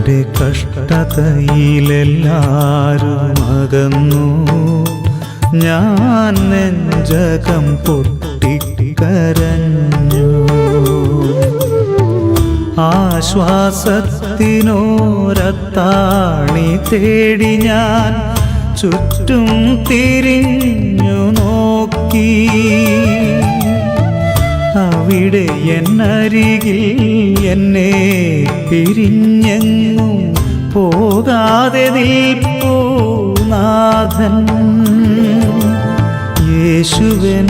എൻ്റെ കഷ്ടതയിലെല്ലാരും അകന്നു, ഞാൻ നെഞ്ചകം പൊട്ടിക്കരഞ്ഞു. ആശ്വാസത്തിനോരത്താണി തേടി ഞാൻ ചുറ്റും തിരിഞ്ഞു നോക്കി. അവിടെ എന്നരികിൽ എന്നെ പിരിഞ്ഞെങ്ങും പോകാതെ നിൽപ്പൂ നാഥൻ യേശുവൻ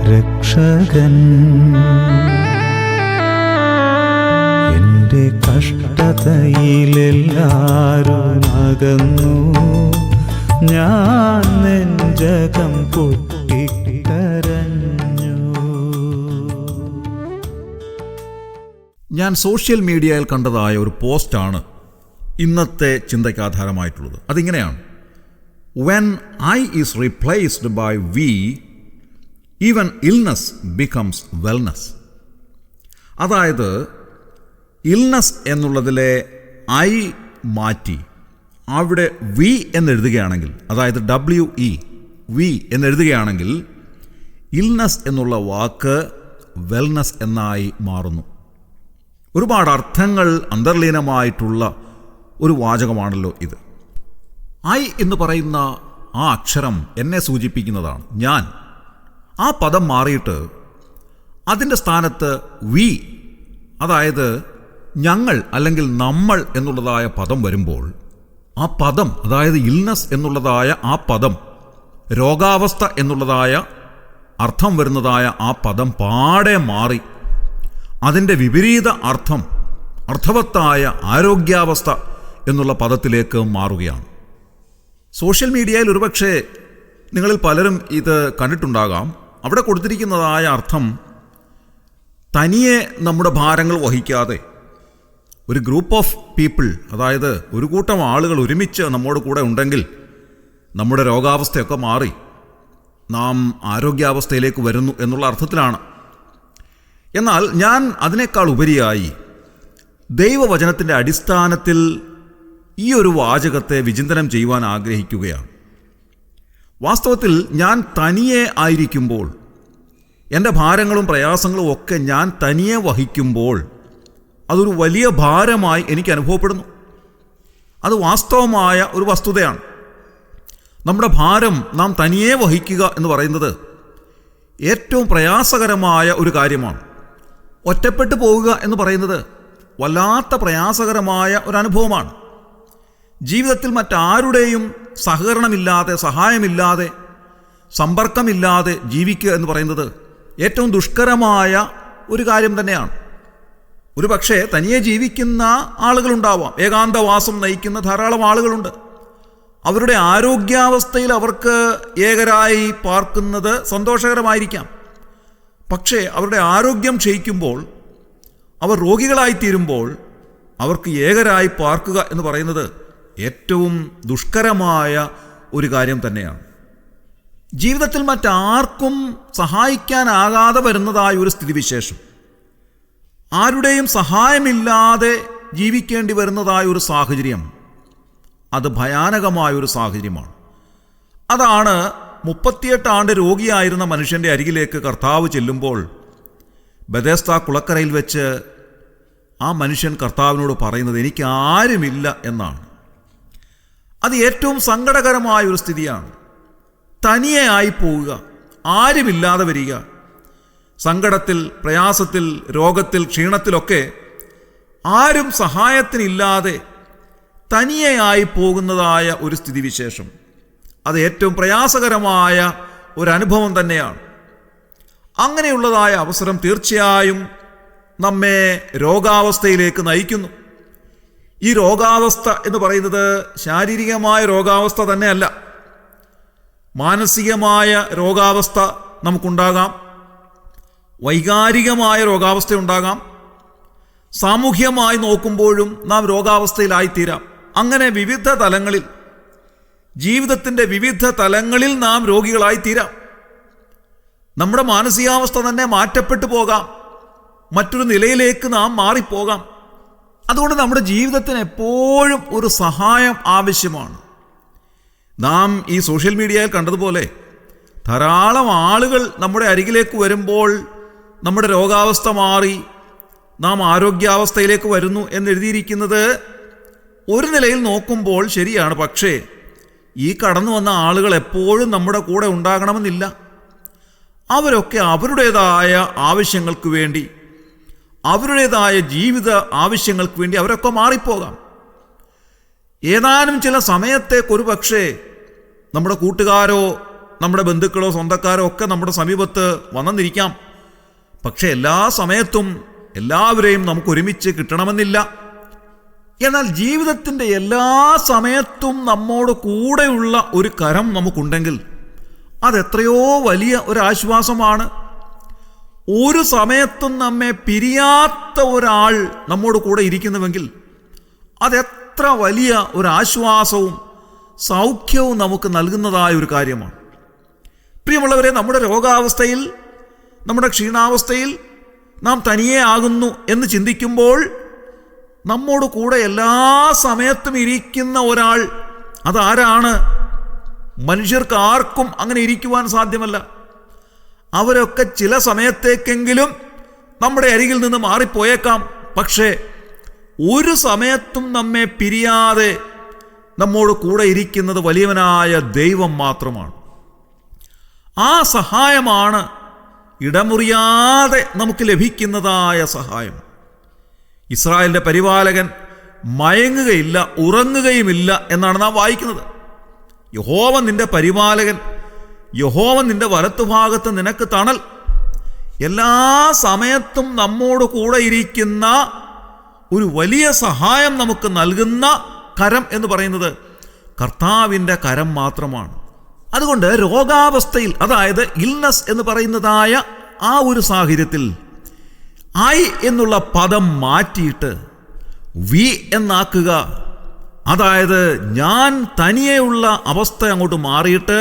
രക്ഷകൻ. എൻ്റെ കഷ്ടതയിലെല്ലാരും അകന്നു, ഞാൻ നെഞ്ചകം പൊട്ടിക്കരഞ്ഞു. ഞാൻ സോഷ്യൽ മീഡിയയിൽ കണ്ടതായ ഒരു പോസ്റ്റാണ് ഇന്നത്തെ ചിന്തയ്ക്ക് ആധാരമായിട്ടുള്ളത്. അതിങ്ങനെയാണ്: When I is replaced by we, even illness becomes wellness. അതായത് ഇൽനസ് എന്നുള്ളതിലെ ഐ മാറ്റി അവിടെ വി എന്നെഴുതുകയാണെങ്കിൽ, അതായത് WE എന്നെഴുതുകയാണെങ്കിൽ ഇൽനസ് എന്നുള്ള വാക്ക് വെൽനസ് എന്നായി മാറുന്നു. ഒരുപാട് അർത്ഥങ്ങൾ അന്തർലീനമായിട്ടുള്ള ഒരു വാചകമാണല്ലോ ഇത്. ഐ എന്ന് പറയുന്ന ആ അക്ഷരം എന്നെ സൂചിപ്പിക്കുന്നതാണ്, ഞാൻ. ആ പദം മാറിയിട്ട് അതിൻ്റെ സ്ഥാനത്ത് വി, അതായത് ഞങ്ങൾ അല്ലെങ്കിൽ നമ്മൾ എന്നുള്ളതായ പദം വരുമ്പോൾ, ആ പദം, അതായത് ഇൽനസ് എന്നുള്ളതായ ആ പദം, രോഗാവസ്ഥ എന്നുള്ളതായ അർത്ഥം വരുന്നതായ ആ പദം പാടെ മാറി അതിൻ്റെ വിപരീത അർത്ഥം, അർത്ഥവത്തായ ആരോഗ്യാവസ്ഥ എന്നുള്ള പദത്തിലേക്ക് മാറുകയാണ്. സോഷ്യൽ മീഡിയയിൽ ഒരുപക്ഷെ നിങ്ങളിൽ പലരും ഇത് കണ്ടിട്ടുണ്ടാകാം. അവിടെ കൊടുത്തിരിക്കുന്നതായ അർത്ഥം തനിയെ നമ്മുടെ ഭാരങ്ങൾ വഹിക്കാതെ ഒരു ഗ്രൂപ്പ് ഓഫ് പീപ്പിൾ, അതായത് ഒരു കൂട്ടം ആളുകൾ ഒരുമിച്ച് നമ്മോട് കൂടെ ഉണ്ടെങ്കിൽ നമ്മുടെ രോഗാവസ്ഥയൊക്കെ മാറി നാം ആരോഗ്യാവസ്ഥയിലേക്ക് വരുന്നു എന്നുള്ള അർത്ഥത്തിലാണ്. എന്നാൽ ഞാൻ അതിനേക്കാൾ ഉപരിയായി ദൈവവചനത്തിൻ്റെ അടിസ്ഥാനത്തിൽ ഈ ഒരു വാചകത്തെ വിചിന്തനം ചെയ്യുവാൻ ആഗ്രഹിക്കുകയാണ്. വാസ്തവത്തിൽ ഞാൻ തനിയെ ആയിരിക്കുമ്പോൾ, എൻ്റെ ഭാരങ്ങളും പ്രയാസങ്ങളും ഒക്കെ ഞാൻ തനിയെ വഹിക്കുമ്പോൾ അതൊരു വലിയ ഭാരമായി എനിക്ക് അനുഭവപ്പെടുന്നു. അത് വാസ്തവമായ ഒരു വസ്തുതയാണ്. നമ്മുടെ ഭാരം നാം തനിയെ വഹിക്കുക എന്ന് പറയുന്നത് ഏറ്റവും പ്രയാസകരമായ ഒരു കാര്യമാണ്. ഒറ്റപ്പെട്ടു പോവുക എന്ന് പറയുന്നത് വല്ലാത്ത പ്രയാസകരമായ ഒരു അനുഭവമാണ്. ജീവിതത്തിൽ മറ്റാരുടെയും സഹകരണമില്ലാതെ, സഹായമില്ലാതെ, സമ്പർക്കമില്ലാതെ ജീവിക്കുക എന്ന് പറയുന്നത് ഏറ്റവും ദുഷ്കരമായ ഒരു കാര്യം തന്നെയാണ്. ഒരു പക്ഷേ തനിയെ ജീവിക്കുന്ന ആളുകളുണ്ടാവാം, ഏകാന്തവാസം നയിക്കുന്ന ധാരാളം ആളുകളുണ്ട്. അവരുടെ ആരോഗ്യാവസ്ഥയിൽ അവർക്ക് ഏകരായി പാർക്കുന്നത് സന്തോഷകരമായിരിക്കാം. പക്ഷേ അവരുടെ ആരോഗ്യം ക്ഷയിക്കുമ്പോൾ, അവർ രോഗികളായിത്തീരുമ്പോൾ അവർക്ക് ഏകരായി പാർക്കുക എന്ന് പറയുന്നത് ഏറ്റവും ദുഷ്കരമായ ഒരു കാര്യം തന്നെയാണ്. ജീവിതത്തിൽ മറ്റാർക്കും സഹായിക്കാനാകാതെ വരുന്നതായ ഒരു സ്ഥിതിവിശേഷം, ആരുടെയും സഹായമില്ലാതെ ജീവിക്കേണ്ടി വരുന്നതായ ഒരു സാഹചര്യം, അത് ഭയാനകമായൊരു സാഹചര്യമാണ്. അതാണ് 38 ആണ്ട് രോഗിയായിരുന്ന മനുഷ്യൻ്റെ അരികിലേക്ക് കർത്താവ് ചെല്ലുമ്പോൾ ബെഥെസ്ദ കുളക്കരയിൽ വെച്ച് ആ മനുഷ്യൻ കർത്താവിനോട് പറയുന്നത് എനിക്ക് ആരുമില്ല എന്നാണ്. അത് ഏറ്റവും സങ്കടകരമായ ഒരു സ്ഥിതിയാണ്. തനിയെ ആയിപ്പോവുക, ആരുമില്ലാതെ വരിക, സങ്കടത്തിൽ, പ്രയാസത്തിൽ, രോഗത്തിൽ, ക്ഷീണത്തിലൊക്കെ ആരും സഹായത്തിനില്ലാതെ തനിയെയായി പോകുന്നതായ ഒരു സ്ഥിതിവിശേഷം, അത് ഏറ്റവും പ്രയാസകരമായ ഒരനുഭവം തന്നെയാണ്. അങ്ങനെയുള്ളതായ അവസരം തീർച്ചയായും നമ്മെ രോഗാവസ്ഥയിലേക്ക് നയിക്കുന്നു. ഈ രോഗാവസ്ഥ എന്ന് പറയുന്നത് ശാരീരികമായ രോഗാവസ്ഥ തന്നെയല്ല, മാനസികമായ രോഗാവസ്ഥ നമുക്കുണ്ടാകാം, വൈകാരികമായ രോഗാവസ്ഥ ഉണ്ടാകാം, സാമൂഹ്യമായി നോക്കുമ്പോഴും നാം രോഗാവസ്ഥയിലായിത്തീരാം. അങ്ങനെ വിവിധ തലങ്ങളിൽ, ജീവിതത്തിൻ്റെ വിവിധ തലങ്ങളിൽ നാം രോഗികളായിത്തീരാം. നമ്മുടെ മാനസികാവസ്ഥ തന്നെ മാറ്റപ്പെട്ടു പോകാം, മറ്റൊരു നിലയിലേക്ക് നാം മാറിപ്പോകാം. അതുകൊണ്ട് നമ്മുടെ ജീവിതത്തിന് എപ്പോഴും ഒരു സഹായം ആവശ്യമാണ്. നാം ഈ സോഷ്യൽ മീഡിയയിൽ കണ്ടതുപോലെ ധാരാളം ആളുകൾ നമ്മുടെ അരികിലേക്ക് വരുമ്പോൾ നമ്മുടെ രോഗാവസ്ഥ മാറി നാം ആരോഗ്യാവസ്ഥയിലേക്ക് വരുന്നു എന്നെഴുതിയിരിക്കുന്നത് ഒരു നിലയിൽ നോക്കുമ്പോൾ ശരിയാണ്. പക്ഷേ ഈ കടന്നു വന്ന ആളുകൾ എപ്പോഴും നമ്മുടെ കൂടെ ഉണ്ടാകണമെന്നില്ല. അവരൊക്കെ അവരുടേതായ ആവശ്യങ്ങൾക്ക് വേണ്ടി, അവരുടേതായ ജീവിത ആവശ്യങ്ങൾക്ക് വേണ്ടി അവരൊക്കെ മാറിപ്പോകാം. ഏതാനും ചില സമയത്തേക്കൊരു പക്ഷേ നമ്മുടെ കൂട്ടുകാരോ നമ്മുടെ ബന്ധുക്കളോ സ്വന്തക്കാരോ ഒക്കെ നമ്മുടെ സമീപത്ത് വന്നെന്നിരിക്കാം. പക്ഷെ എല്ലാ സമയത്തും എല്ലാവരെയും നമുക്ക് ഒരുമിച്ച് കിട്ടണമെന്നില്ല. എന്നാൽ ജീവിതത്തിൻ്റെ എല്ലാ സമയത്തും നമ്മോട് കൂടെയുള്ള ഒരു കരം നമുക്കുണ്ടെങ്കിൽ അതെത്രയോ വലിയ ഒരാശ്വാസമാണ്. ഒരു സമയത്തും നമ്മെ പിരിയാത്ത ഒരാൾ നമ്മോട് കൂടെ ഇരിക്കുന്നുവെങ്കിൽ അതെത്ര വലിയ ഒരാശ്വാസവും സൗഖ്യവും നമുക്ക് നൽകുന്നതായ ഒരു കാര്യമാണ്. പ്രിയമുള്ളവരെ, നമ്മുടെ രോഗാവസ്ഥയിൽ, നമ്മുടെ ക്ഷീണാവസ്ഥയിൽ നാം തനിയെ ആകുന്നു എന്ന് ചിന്തിക്കുമ്പോൾ നമ്മോട് കൂടെ എല്ലാ സമയത്തും ഇരിക്കുന്ന ഒരാൾ അതാരാണ്? മനുഷ്യർക്ക് ആർക്കും അങ്ങനെ ഇരിക്കുവാൻ സാധ്യമല്ല. അവരൊക്കെ ചില സമയത്തേക്കെങ്കിലും നമ്മുടെ അരികിൽ നിന്ന് മാറിപ്പോയേക്കാം. പക്ഷേ ഒരു സമയത്തും നമ്മെ പിരിയാതെ നമ്മോട് കൂടെ ഇരിക്കുന്നത് വലിയവനായ ദൈവം മാത്രമാണ്. ആ സഹായമാണ് ഇടമുറിയാതെ നമുക്ക് ലഭിക്കുന്നതായ സഹായം. ഇസ്രായേലിൻ്റെ പരിപാലകൻ മയങ്ങുകയില്ല, ഉറങ്ങുകയുമില്ല എന്നാണ് നാം വായിക്കുന്നത്. യഹോവ നിന്റെ പരിപാലകൻ, യഹോവ നിന്റെ വലത്തുഭാഗത്ത് നിനക്ക് തണൽ. എല്ലാ സമയത്തും നമ്മോട് കൂടെ ഇരിക്കുന്ന ഒരു വലിയ സഹായം നമുക്ക് നൽകുന്ന കരം എന്ന് പറയുന്നത് കർത്താവിൻ്റെ കരം മാത്രമാണ്. അതുകൊണ്ട് രോഗാവസ്ഥയിൽ, അതായത് ഇൽനസ് എന്ന് പറയുന്നതായ ആ ഒരു സാഹചര്യത്തിൽ ഐ എന്നുള്ള പദം മാറ്റിയിട്ട് വി എന്നാക്കുക. അതായത് ഞാൻ തനിയെയുള്ള അവസ്ഥ അങ്ങോട്ട് മാറിയിട്ട്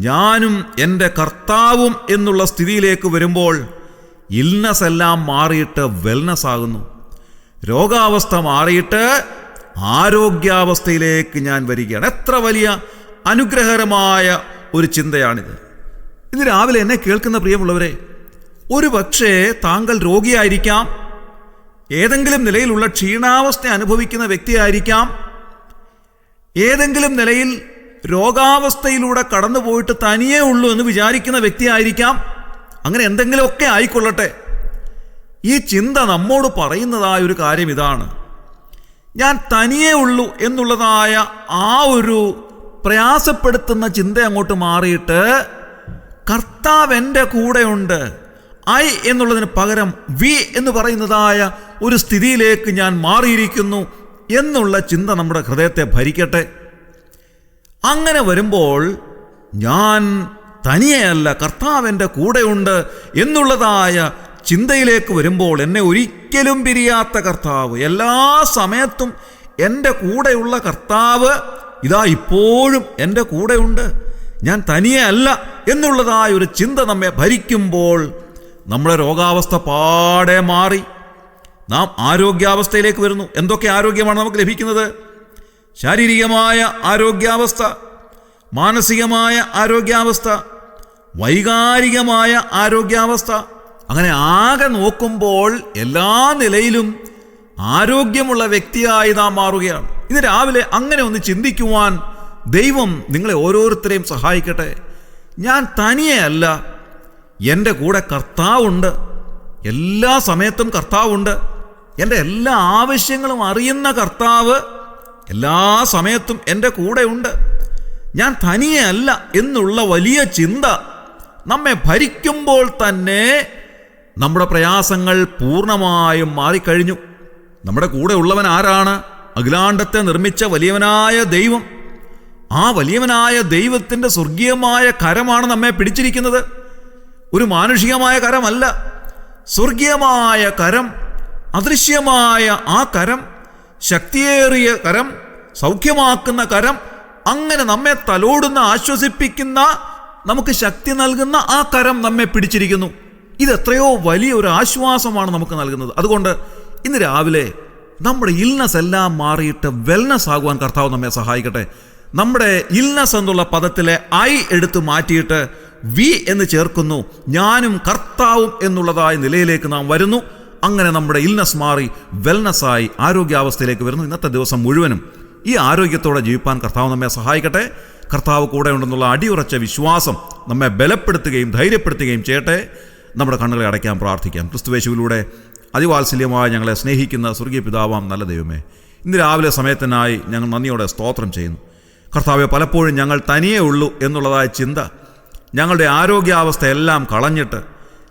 ഞാനും എൻ്റെ കർത്താവും എന്നുള്ള സ്ഥിതിയിലേക്ക് വരുമ്പോൾ ഇൽനസ് എല്ലാം മാറിയിട്ട് വെൽനസ് ആകുന്നു. രോഗാവസ്ഥ മാറിയിട്ട് ആരോഗ്യാവസ്ഥയിലേക്ക് ഞാൻ വരികയാണ്. എത്ര വലിയ അനുഗ്രഹകരമായ ഒരു ചിന്തയാണിത്. ഇന്ന് രാവിലെ എന്നെ കേൾക്കുന്ന പ്രിയമുള്ളവരെ, ഒരു പക്ഷേ താങ്കൾ രോഗിയായിരിക്കാം, ഏതെങ്കിലും നിലയിലുള്ള ക്ഷീണാവസ്ഥ അനുഭവിക്കുന്ന വ്യക്തിയായിരിക്കാം, ഏതെങ്കിലും നിലയിൽ രോഗാവസ്ഥയിലൂടെ കടന്നു പോയിട്ട് തനിയേ ഉള്ളൂ എന്ന് വിചാരിക്കുന്ന വ്യക്തിയായിരിക്കാം. അങ്ങനെ എന്തെങ്കിലുമൊക്കെ ആയിക്കൊള്ളട്ടെ, ഈ ചിന്ത നമ്മോട് പറയുന്നതായ ഒരു കാര്യം ഇതാണ്: ഞാൻ തനിയേ ഉള്ളൂ എന്നുള്ളതായ ആ ഒരു പ്രയാസപ്പെടുത്തുന്ന ചിന്ത അങ്ങോട്ട് മാറിയിട്ട് കർത്താവ് എൻ്റെ കൂടെയുണ്ട്, ഐ എന്നുള്ളതിന് പകരം വി എന്ന് പറയുന്നതായ ഒരു സ്ഥിതിയിലേക്ക് ഞാൻ മാറിയിരിക്കുന്നു എന്നുള്ള ചിന്ത നമ്മുടെ ഹൃദയത്തെ ഭരിക്കട്ടെ. അങ്ങനെ വരുമ്പോൾ ഞാൻ തനിയെയല്ല, കർത്താവ് എൻ്റെ കൂടെയുണ്ട് എന്നുള്ളതായ ചിന്തയിലേക്ക് വരുമ്പോൾ എന്നെ ഒരിക്കലും പിരിയാത്ത കർത്താവ്, എല്ലാ സമയത്തും എൻ്റെ കൂടെയുള്ള കർത്താവ് ഇതാ ഇപ്പോഴും എൻ്റെ കൂടെയുണ്ട്, ഞാൻ തനിയെ അല്ല എന്നുള്ളതായ ഒരു ചിന്ത നമ്മെ ഭരിക്കുമ്പോൾ നമ്മുടെ രോഗാവസ്ഥ പാടെ മാറി നാം ആരോഗ്യാവസ്ഥയിലേക്ക് വരുന്നു. എന്തൊക്കെ ആരോഗ്യമാണ് നമുക്ക് ലഭിക്കുന്നത്? ശാരീരികമായ ആരോഗ്യാവസ്ഥ, മാനസികമായ ആരോഗ്യാവസ്ഥ, വൈകാരികമായ ആരോഗ്യാവസ്ഥ. അങ്ങനെ ആകെ നോക്കുമ്പോൾ എല്ലാ നിലയിലും ആരോഗ്യമുള്ള വ്യക്തിയായി നാം മാറുകയാണ്. ഇന്ന് രാവിലെ അങ്ങനെ ഒന്ന് ചിന്തിക്കുവാൻ ദൈവം നിങ്ങളെ ഓരോരുത്തരെയും സഹായിക്കട്ടെ. ഞാൻ തനിയെ അല്ല, എൻ്റെ കൂടെ കർത്താവുണ്ട്, എല്ലാ സമയത്തും കർത്താവുണ്ട്. എൻ്റെ എല്ലാ ആവശ്യങ്ങളും അറിയുന്ന കർത്താവ് എല്ലാ സമയത്തും എൻ്റെ കൂടെയുണ്ട്. ഞാൻ തനിയെ അല്ല എന്നുള്ള വലിയ ചിന്ത നമ്മെ ഭരിക്കുമ്പോൾ തന്നെ നമ്മുടെ പ്രയാസങ്ങൾ പൂർണ്ണമായും മാറിക്കഴിഞ്ഞു. നമ്മുടെ കൂടെ ഉള്ളവൻ ആരാണ്? അഖിലാണ്ടത്തെ നിർമ്മിച്ച വലിയവനായ ദൈവം. ആ വലിയവനായ ദൈവത്തിൻ്റെ സ്വർഗീയമായ കരമാണ് നമ്മെ പിടിച്ചിരിക്കുന്നത്. ഒരു മാനുഷികമായ കരമല്ല, സ്വർഗീയമായ കരം, അദൃശ്യമായ ആ കരം, ശക്തിയേറിയ കരം, സൗഖ്യമാക്കുന്ന കരം, അങ്ങനെ നമ്മെ തലോടുന്ന, ആശ്വസിപ്പിക്കുന്ന, നമുക്ക് ശക്തി നൽകുന്ന ആ കരം നമ്മെ പിടിച്ചിരിക്കുന്നു. ഇതെത്രയോ വലിയ ഒരു ആശ്വാസമാണ് നമുക്ക് നൽകുന്നത്. അതുകൊണ്ട് ഇന്ന് രാവിലെ നമ്മുടെ ഇൽനസ് എല്ലാം മാറിയിട്ട് വെൽനസ് ആകുവാൻ കർത്താവ് നമ്മെ സഹായിക്കട്ടെ. നമ്മുടെ ഇൽനസ് എന്നുള്ള പദത്തിലെ ഐ എടുത്ത് മാറ്റിയിട്ട് വി എന്ന് ചേർക്കുന്നു. ഞാനും കർത്താവും എന്നുള്ളതായ നിലയിലേക്ക് നാം വരുന്നു. അങ്ങനെ നമ്മുടെ ഇൽനസ് മാറി വെൽനസ്സായി ആരോഗ്യാവസ്ഥയിലേക്ക് വരുന്നു. ഇന്നത്തെ ദിവസം മുഴുവനും ഈ ആരോഗ്യത്തോടെ ജീവിപ്പാൻ കർത്താവ് നമ്മെ സഹായിക്കട്ടെ. കർത്താവ് കൂടെ ഉണ്ടെന്നുള്ള അടിയുറച്ച വിശ്വാസം നമ്മെ ബലപ്പെടുത്തുകയും ധൈര്യപ്പെടുത്തുകയും ചെയ്യട്ടെ. നമ്മുടെ കണ്ണുകളെ അടയ്ക്കാൻ പ്രാർത്ഥിക്കാം. ക്രിസ്തുവേശുവിലൂടെ അതിവാത്സല്യമായി ഞങ്ങളെ സ്നേഹിക്കുന്ന സ്വർഗീയ പിതാവാം നല്ല ദൈവമേ, ഇന്ന് രാവിലെ സമയത്തിനായി ഞങ്ങൾ നന്ദിയോടെ സ്തോത്രം ചെയ്യുന്നു. കർത്താവെ, പലപ്പോഴും ഞങ്ങൾ തനിയേ ഉള്ളൂ എന്നുള്ളതായ ചിന്ത ഞങ്ങളുടെ ആരോഗ്യാവസ്ഥയെല്ലാം കളഞ്ഞിട്ട്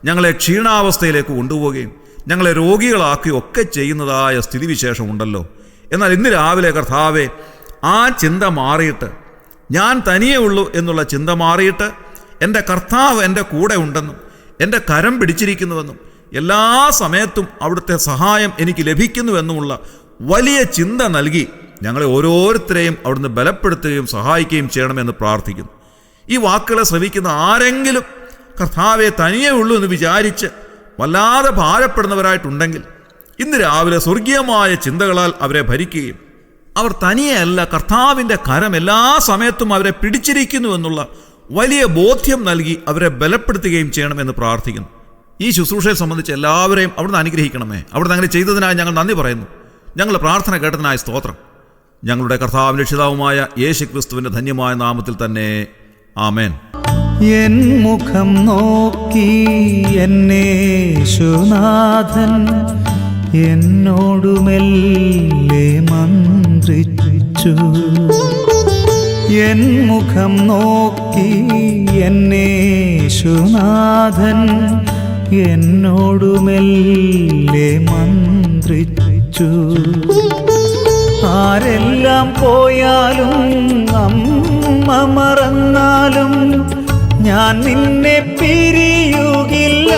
ഞങ്ങളെ ക്ഷീണാവസ്ഥയിലേക്ക് കൊണ്ടുപോവുകയും ഞങ്ങളെ രോഗികളാക്കുകയും ഒക്കെ ചെയ്യുന്നതായ സ്ഥിതിവിശേഷമുണ്ടല്ലോ. എന്നാൽ ഇന്ന് രാവിലെ കർത്താവെ, ആ ചിന്ത മാറിയിട്ട് ഞാൻ തനിയേ ഉള്ളൂ എന്നുള്ള ചിന്ത മാറിയിട്ട് എൻ്റെ കർത്താവ് എൻ്റെ കൂടെ ഉണ്ടെന്നും എൻ്റെ കരം പിടിച്ചിരിക്കുന്നുവെന്നും എല്ലാ സമയത്തും അവിടുത്തെ സഹായം എനിക്ക് ലഭിക്കുന്നുവെന്നുമുള്ള വലിയ ചിന്ത നൽകി ഞങ്ങളെ ഓരോരുത്തരെയും അവിടുന്ന് ബലപ്പെടുത്തുകയും സഹായിക്കുകയും ചെയ്യണമെന്ന് പ്രാർത്ഥിക്കുന്നു. ഈ വാക്കുകളെ ശ്രവിക്കുന്ന ആരെങ്കിലും കർത്താവെ തനിയേ ഉള്ളൂ എന്ന് വിചാരിച്ച് വല്ലാതെ ഭാരപ്പെടുന്നവരായിട്ടുണ്ടെങ്കിൽ ഇന്ന് രാവിലെ സ്വർഗീയമായ ചിന്തകളാൽ അവരെ ഭരിക്കുകയും അവർ തനിയെയല്ല, കർത്താവിൻ്റെ കരം എല്ലാ സമയത്തും അവരെ പിടിച്ചിരിക്കുന്നു എന്നുള്ള വലിയ ബോധ്യം നൽകി അവരെ ബലപ്പെടുത്തുകയും ചെയ്യണമെന്ന് പ്രാർത്ഥിക്കുന്നു. ഈ ശുശ്രൂഷയെ സംബന്ധിച്ച് എല്ലാവരെയും അവിടുന്ന് അനുഗ്രഹിക്കണമേ. അവിടുന്ന് അങ്ങനെ ചെയ്തതിനായി ഞങ്ങൾ നന്ദി പറയുന്നു. ഞങ്ങളുടെ പ്രാർത്ഥന കേട്ടതിനായി സ്തോത്രം. ഞങ്ങളുടെ കർത്താവും രക്ഷിതാവുമായ യേശു ക്രിസ്തുവിൻ്റെ ധന്യമായ നാമത്തിൽ തന്നെ, ആമേൻ. എൻ മുഖം നോക്കി എന്നേശുനാഥൻ എന്നോടു മെല്ലെ മന്ത്രിച്ചു. എൻ മുഖം നോക്കി എന്നേശുനാഥൻ എന്നോടു മെല്ലെ മന്ത്രിച്ചു. ആരെല്ലാം പോയാലും അമ്മ മറന്നാലും ഞാൻ നിന്നെ പിരിയുകില്ല.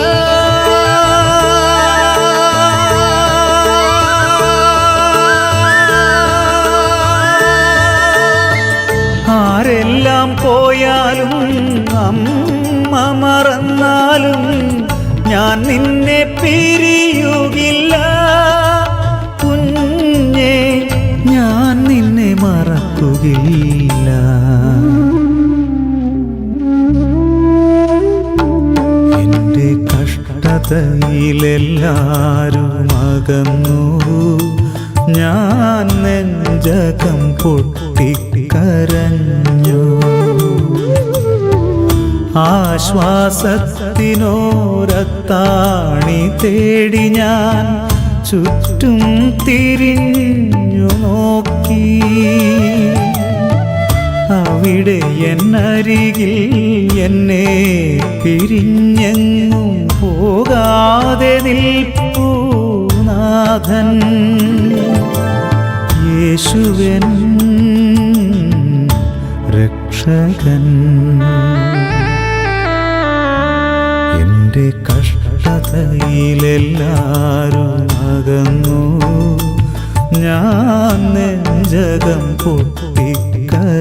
ആരെല്ലാം പോയാലും അമ്മ മറന്നാലും ഞാൻ നിന്നെ പിരിയുകില്ല. കുഞ്ഞേ, ഞാൻ നിന്നെ മറക്കുകയില്ല. എൻ്റെ കഷ്ടതയിലെല്ലാരും അകന്നു. ഞാൻ നെഞ്ചകം പൊട്ടിക്കരഞ്ഞു. ആശ്വാസത്തിനോരത്താണി തേടി ഞാൻ ചുറ്റും തിരിഞ്ഞു നോക്കി. അവിടെ എന്നരികിൽ എന്നെ പിരിഞ്ഞെങ്ങും പോകാതെ നിൽപ്പൂ നാഥൻ. യേശുവൻ രക്ഷകൻ. എൻ്റെ കഷ്ടതയിലെല്ലാരും അകന്നു. ഞാൻ നെഞ്ചകം പൊട്ടിക്കരഞ്ഞു.